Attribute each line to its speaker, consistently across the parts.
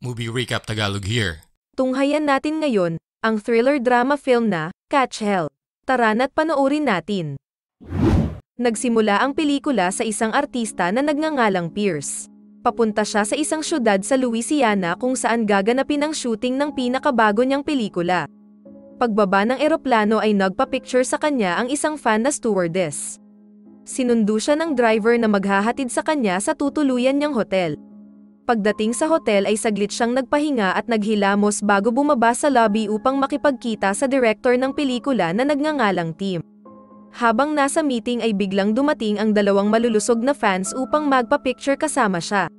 Speaker 1: Movie Recap Tagalog here.
Speaker 2: Tunghayan natin ngayon, ang thriller-drama film na, Catch Hell. Tara na't panoorin natin. Nagsimula ang pelikula sa isang artista na nagngangalang Pierce. Papunta siya sa isang syudad sa Louisiana kung saan gaganapin ang shooting ng pinakabago niyang pelikula. Pagbaba ng eroplano ay nagpa-picture sa kanya ang isang fan na stewardess. Sinundo siya ng driver na maghahatid sa kanya sa tutuluyan niyang hotel. Pagdating sa hotel ay saglit siyang nagpahinga at naghilamos bago bumaba sa lobby upang makipagkita sa director ng pelikula na nagngangalang Tim. Habang nasa meeting ay biglang dumating ang dalawang malulusog na fans upang magpa-picture kasama siya.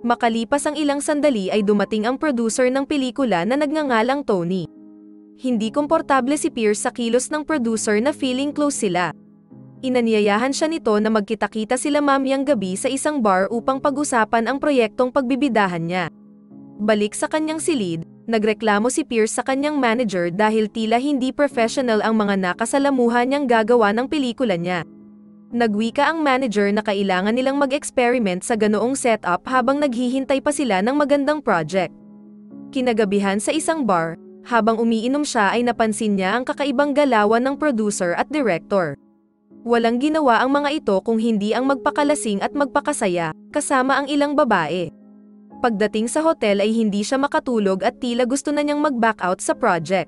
Speaker 2: Makalipas ang ilang sandali ay dumating ang producer ng pelikula na nagngangalang Tony. Hindi komportable si Pierce sa kilos ng producer na feeling close sila. Inanyayahan siya nito na magkita-kita sila mamayang gabi sa isang bar upang pag-usapan ang proyektong pagbibidahan niya. Balik sa kanyang silid, nagreklamo si Pierce sa kanyang manager dahil tila hindi professional ang mga nakasalamuhan niyang gagawa ng pelikula niya. Nagwika ang manager na kailangan nilang mag-experiment sa ganoong setup habang naghihintay pa sila ng magandang project. Kinagabihan sa isang bar, habang umiinom siya ay napansin niya ang kakaibang galawan ng producer at director. Walang ginawa ang mga ito kung hindi ang magpakalasing at magpakasaya, kasama ang ilang babae. Pagdating sa hotel ay hindi siya makatulog at tila gusto na niyang mag-back out sa project.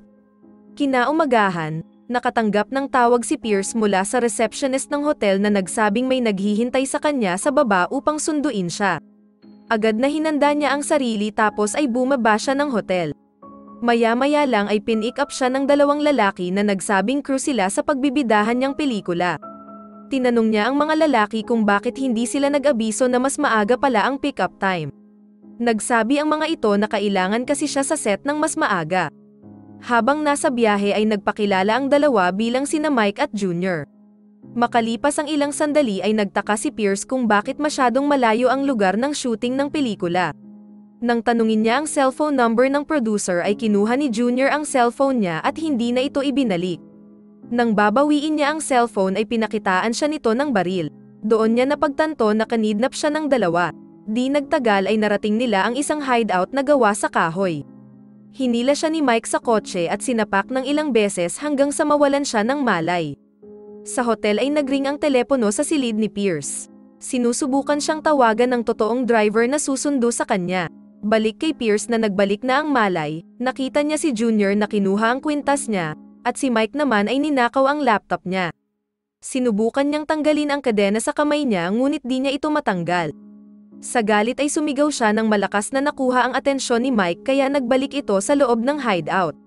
Speaker 2: Kinaumagahan, nakatanggap ng tawag si Pierce mula sa receptionist ng hotel na nagsabing may naghihintay sa kanya sa baba upang sunduin siya. Agad na hinanda niya ang sarili tapos ay bumaba siya ng hotel. Maya-maya lang ay pin-pick up siya ng dalawang lalaki na nagsabing crew sila sa pagbibidahan niyang pelikula. Tinanong niya ang mga lalaki kung bakit hindi sila nag-abiso na mas maaga pala ang pick-up time. Nagsabi ang mga ito na kailangan kasi siya sa set ng mas maaga. Habang nasa biyahe ay nagpakilala ang dalawa bilang sina Mike at Junior. Makalipas ang ilang sandali ay nagtaka si Pierce kung bakit masyadong malayo ang lugar ng shooting ng pelikula. Nang tanungin niya ang cellphone number ng producer ay kinuha ni Junior ang cellphone niya at hindi na ito ibinalik. Nang babawiin niya ang cellphone ay pinakitaan siya nito ng baril. Doon niya napagtanto na kanidnap siya ng dalawa. Di nagtagal ay narating nila ang isang hideout na gawa sa kahoy. Hinila siya ni Mike sa kotse at sinapak ng ilang beses hanggang sa mawalan siya ng malay. Sa hotel ay nagring ang telepono sa silid ni Pierce. Sinusubukan siyang tawagan ng totoong driver na susundo sa kanya. Balik kay Pierce na nagbalik na ang malay, nakita niya si Junior na kinuha ang kwintas niya, at si Mike naman ay ninakaw ang laptop niya. Sinubukan niyang tanggalin ang kadena sa kamay niya ngunit di niya ito matanggal. Sa galit ay sumigaw siya ng malakas na nakuha ang atensyon ni Mike kaya nagbalik ito sa loob ng hideout.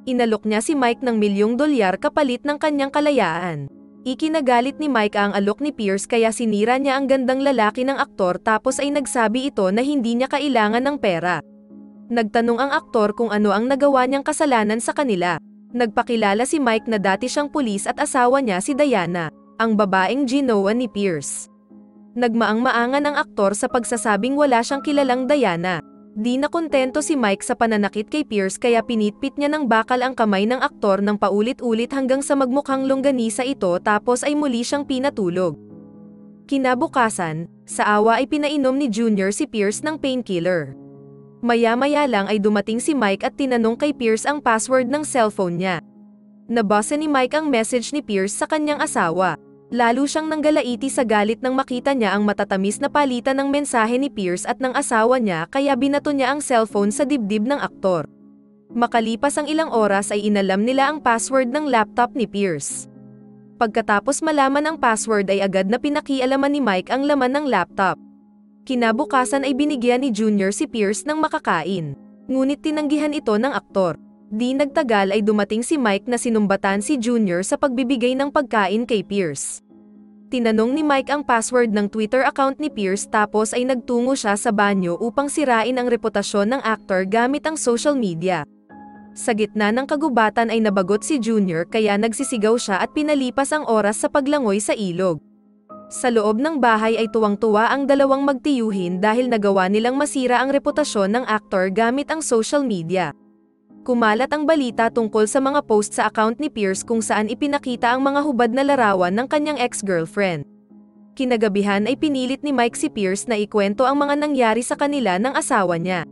Speaker 2: Inalok niya si Mike ng $1,000,000 kapalit ng kanyang kalayaan. Ikinagalit ni Mike ang alok ni Pierce kaya sinira niya ang gandang lalaki ng aktor tapos ay nagsabi ito na hindi niya kailangan ng pera. Nagtanong ang aktor kung ano ang nagawa niyang kasalanan sa kanila. Nagpakilala si Mike na dati siyang pulis at asawa niya si Diana, ang babaeng ginawa ni Pierce. Nagmaang-maangan ang aktor sa pagsasabing wala siyang kilalang Diana. Di na kontento si Mike sa pananakit kay Pierce kaya pinitpit niya ng bakal ang kamay ng aktor ng paulit-ulit hanggang sa magmukhang longganisa ito tapos ay muli siyang pinatulog. Kinabukasan, sa awa ay pinainom ni Junior si Pierce ng painkiller. Maya-maya lang ay dumating si Mike at tinanong kay Pierce ang password ng cellphone niya. Nabasa ni Mike ang message ni Pierce sa kanyang asawa. Lalo siyang nanggalaiti sa galit nang makita niya ang matatamis na palitan ng mensahe ni Pierce at ng asawa niya kaya binato niya ang cellphone sa dibdib ng aktor. Makalipas ang ilang oras ay inalam nila ang password ng laptop ni Pierce. Pagkatapos malaman ang password ay agad na pinakialaman ni Mike ang laman ng laptop. Kinabukasan ay binigyan ni Junior si Pierce ng makakain. Ngunit tinanggihan ito ng aktor. Di nagtagal ay dumating si Mike na sinumbatan si Junior sa pagbibigay ng pagkain kay Pierce. Tinanong ni Mike ang password ng Twitter account ni Pierce tapos ay nagtungo siya sa banyo upang sirain ang reputasyon ng aktor gamit ang social media. Sa gitna ng kagubatan ay nabagot si Junior kaya nagsisigaw siya at pinalipas ang oras sa paglangoy sa ilog. Sa loob ng bahay ay tuwang-tuwa ang dalawang magtiyuhin dahil nagawa nilang masira ang reputasyon ng aktor gamit ang social media. Kumalat ang balita tungkol sa mga post sa account ni Pierce kung saan ipinakita ang mga hubad na larawan ng kanyang ex-girlfriend. Kinagabihan ay pinilit ni Mike si Pierce na ikwento ang mga nangyari sa kanila ng asawa niya.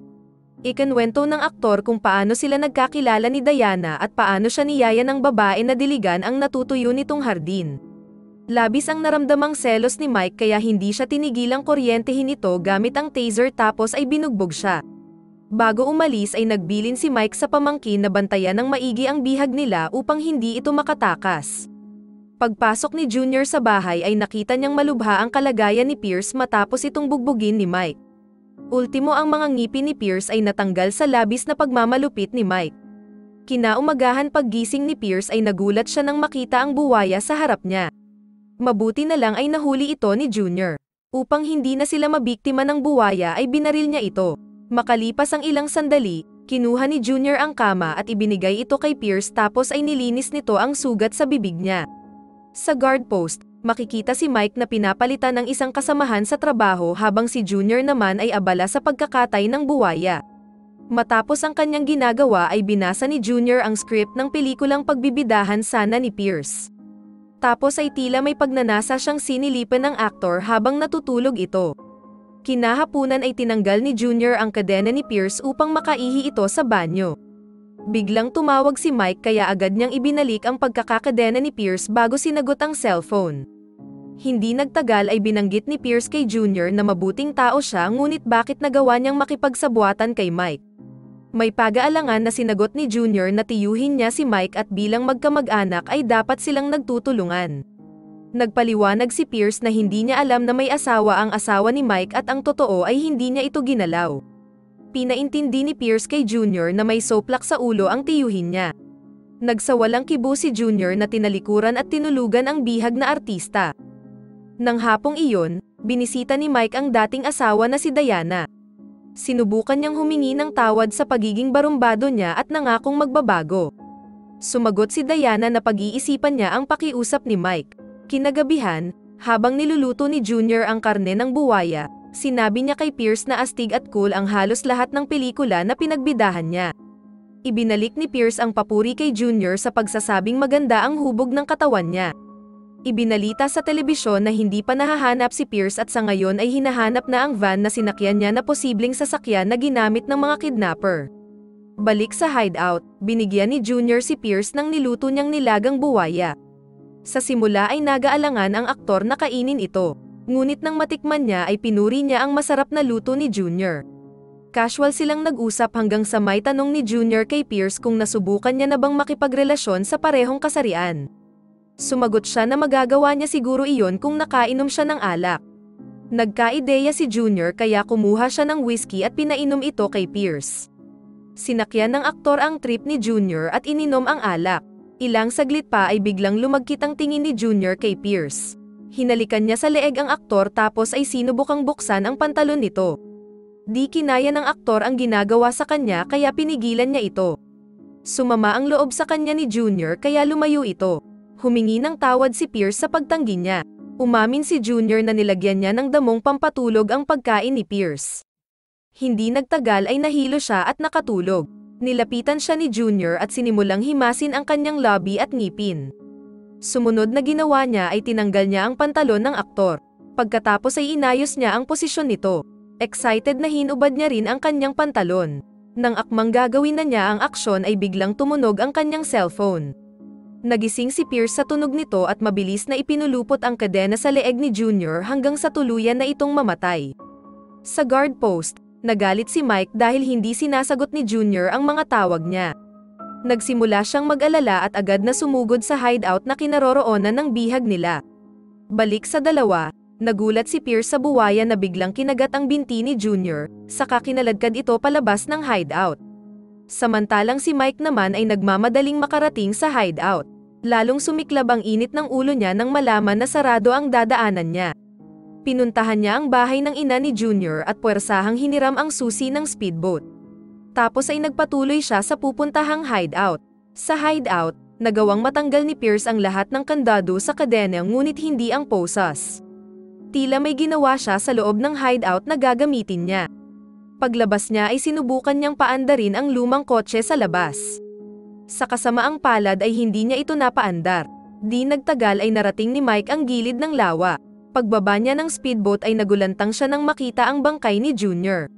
Speaker 2: Ikinwento ng aktor kung paano sila nagkakilala ni Diana at paano siya niyaya ng babae na diligan ang natutuyo nitong hardin. Labis ang naramdamang selos ni Mike kaya hindi siya tinigilang kuryentehin ito gamit ang taser tapos ay binugbog siya. Bago umalis ay nagbilin si Mike sa pamangkin na bantayan ng maigi ang bihag nila upang hindi ito makatakas. Pagpasok ni Junior sa bahay ay nakita niyang malubha ang kalagayan ni Pierce matapos itong bugbugin ni Mike. Ultimo ang mga ngipin ni Pierce ay natanggal sa labis na pagmamalupit ni Mike. Kinaumagahan paggising ni Pierce ay nagulat siya nang makita ang buwaya sa harap niya. Mabuti na lang ay nahuli ito ni Junior. Upang hindi na sila mabiktima ng buwaya ay binaril niya ito. Makalipas ang ilang sandali, kinuha ni Junior ang kama at ibinigay ito kay Pierce tapos ay nilinis nito ang sugat sa bibig niya. Sa guard post, makikita si Mike na pinapalitan ng isang kasamahan sa trabaho habang si Junior naman ay abala sa pagkakatay ng buwaya. Matapos ang kanyang ginagawa ay binasa ni Junior ang script ng pelikulang pagbibidahan sana ni Pierce. Tapos ay tila may pagnanasa siyang sinilipan ng aktor habang natutulog ito. Kinahapunan ay tinanggal ni Junior ang kadena ni Pierce upang makaihi ito sa banyo. Biglang tumawag si Mike kaya agad niyang ibinalik ang pagkakakadena ni Pierce bago sinagot ang cellphone. Hindi nagtagal ay binanggit ni Pierce kay Junior na mabuting tao siya ngunit bakit nagawa niyang makipagsabuatan kay Mike. May pag-aalangan na sinagot ni Junior na tiyuhin niya si Mike at bilang magkamag-anak ay dapat silang nagtutulungan. Nagpaliwanag si Pierce na hindi niya alam na may asawa ang asawa ni Mike at ang totoo ay hindi niya ito ginalaw. Pinaintindi ni Pierce kay Junior na may soplak sa ulo ang tiyuhin niya. Nagsawalang kibo si Junior na tinalikuran at tinulugan ang bihag na artista. Nang hapong iyon, binisita ni Mike ang dating asawa na si Diana. Sinubukan niyang humingi ng tawad sa pagiging barumbado niya at nangakong magbabago. Sumagot si Diana na pag-iisipan niya ang pakiusap ni Mike. Kinagabihan, habang niluluto ni Junior ang karne ng buwaya, sinabi niya kay Pierce na astig at cool ang halos lahat ng pelikula na pinagbidahan niya. Ibinalik ni Pierce ang papuri kay Junior sa pagsasabing maganda ang hubog ng katawan niya. Ibinalita sa telebisyon na hindi pa nahahanap si Pierce at sa ngayon ay hinahanap na ang van na sinakyan niya na posibleng sasakyan na ginamit ng mga kidnapper. Balik sa hideout, binigyan ni Junior si Pierce ng niluto niyang nilagang buwaya. Sa simula ay nag-aalangan ang aktor na kainin ito. Ngunit nang matikman niya ay pinuri niya ang masarap na luto ni Junior. Casual silang nag-usap hanggang sa may tanong ni Junior kay Pierce kung nasubukan niya na bang makipagrelasyon sa parehong kasarian. Sumagot siya na magagawa niya siguro iyon kung nakainom siya ng alak. Nagkaideya si Junior kaya kumuha siya ng whiskey at pinainom ito kay Pierce. Sinakyan ng aktor ang trip ni Junior at ininom ang alak. Ilang saglit pa ay biglang lumagkit ang tingin ni Junior kay Pierce. Hinalikan niya sa leeg ang aktor tapos ay sinubukang buksan ang pantalon nito. Di kinaya ng aktor ang ginagawa sa kanya kaya pinigilan niya ito. Sumama ang loob sa kanya ni Junior kaya lumayo ito. Humingi ng tawad si Pierce sa pagtanggi niya. Umamin si Junior na nilagyan niya ng damong pampatulog ang pagkain ni Pierce. Hindi nagtagal ay nahilo siya at nakatulog. Nilapitan siya ni Junior at sinimulang himasin ang kanyang labi at ngipin. Sumunod na ginawa niya ay tinanggal niya ang pantalon ng aktor. Pagkatapos ay inayos niya ang posisyon nito. Excited na hinubad niya rin ang kanyang pantalon. Nang akmang gagawin na niya ang aksyon ay biglang tumunog ang kanyang cellphone. Nagising si Pierce sa tunog nito at mabilis na ipinulupot ang kadena sa leeg ni Junior hanggang sa tuluyan na itong mamatay. Sa guard post, nagalit si Mike dahil hindi sinasagot ni Junior ang mga tawag niya. Nagsimula siyang mag-alala at agad na sumugod sa hideout na kinaroroonan ng bihag nila. Balik sa dalawa, nagulat si Pierce sa buwaya na biglang kinagat ang binti ni Junior, saka kinaladkad ito palabas ng hideout. Samantalang si Mike naman ay nagmamadaling makarating sa hideout. Lalong sumiklab ang init ng ulo niya nang malaman na sarado ang dadaanan niya. Pinuntahan niya ang bahay ng ina ni Junior at puwersahang hiniram ang susi ng speedboat. Tapos ay nagpatuloy siya sa pupuntahang hideout. Sa hideout, nagawang matanggal ni Pierce ang lahat ng kandado sa kadena ngunit hindi ang posas. Tila may ginawa siya sa loob ng hideout na gagamitin niya. Paglabas niya ay sinubukan niyang paandarin ang lumang kotse sa labas. Sa kasamaang palad ay hindi niya ito napaandar. Di nagtagal ay narating ni Mike ang gilid ng lawa. Pagbaba niya ng speedboat ay nagulantang siya nang makita ang bangkay ni Junior.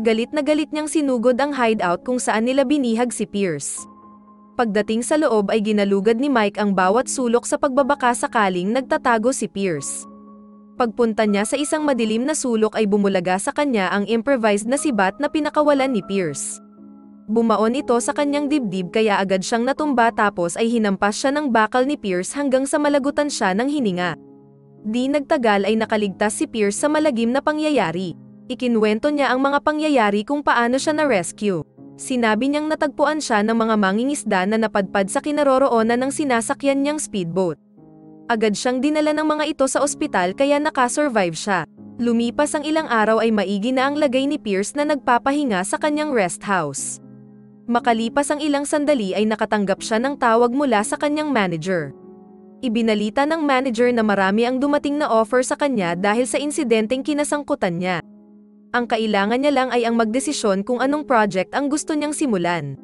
Speaker 2: Galit na galit niyang sinugod ang hideout kung saan nila binihag si Pierce. Pagdating sa loob ay ginalugad ni Mike ang bawat sulok sa pagbabaka sakaling nagtatago si Pierce. Pagpunta niya sa isang madilim na sulok ay bumulaga sa kanya ang improvised na sibat na pinakawalan ni Pierce. Bumaon ito sa kanyang dibdib kaya agad siyang natumba tapos ay hinampas siya ng bakal ni Pierce hanggang sa malagutan siya ng hininga. Di nagtagal ay nakaligtas si Pierce sa malagim na pangyayari. Ikinwento niya ang mga pangyayari kung paano siya na-rescue. Sinabi niyang natagpuan siya ng mga mangingisda na napadpad sa kinaroroonan ng sinasakyan niyang speedboat. Agad siyang dinala ng mga ito sa ospital kaya nakasurvive siya. Lumipas ang ilang araw ay maigi na ang lagay ni Pierce na nagpapahinga sa kanyang rest house. Makalipas ang ilang sandali ay nakatanggap siya ng tawag mula sa kanyang manager. Ibinalita ng manager na marami ang dumating na offer sa kanya dahil sa insidenteng kinasangkutan niya. Ang kailangan niya lang ay ang magdesisyon kung anong project ang gusto niyang simulan.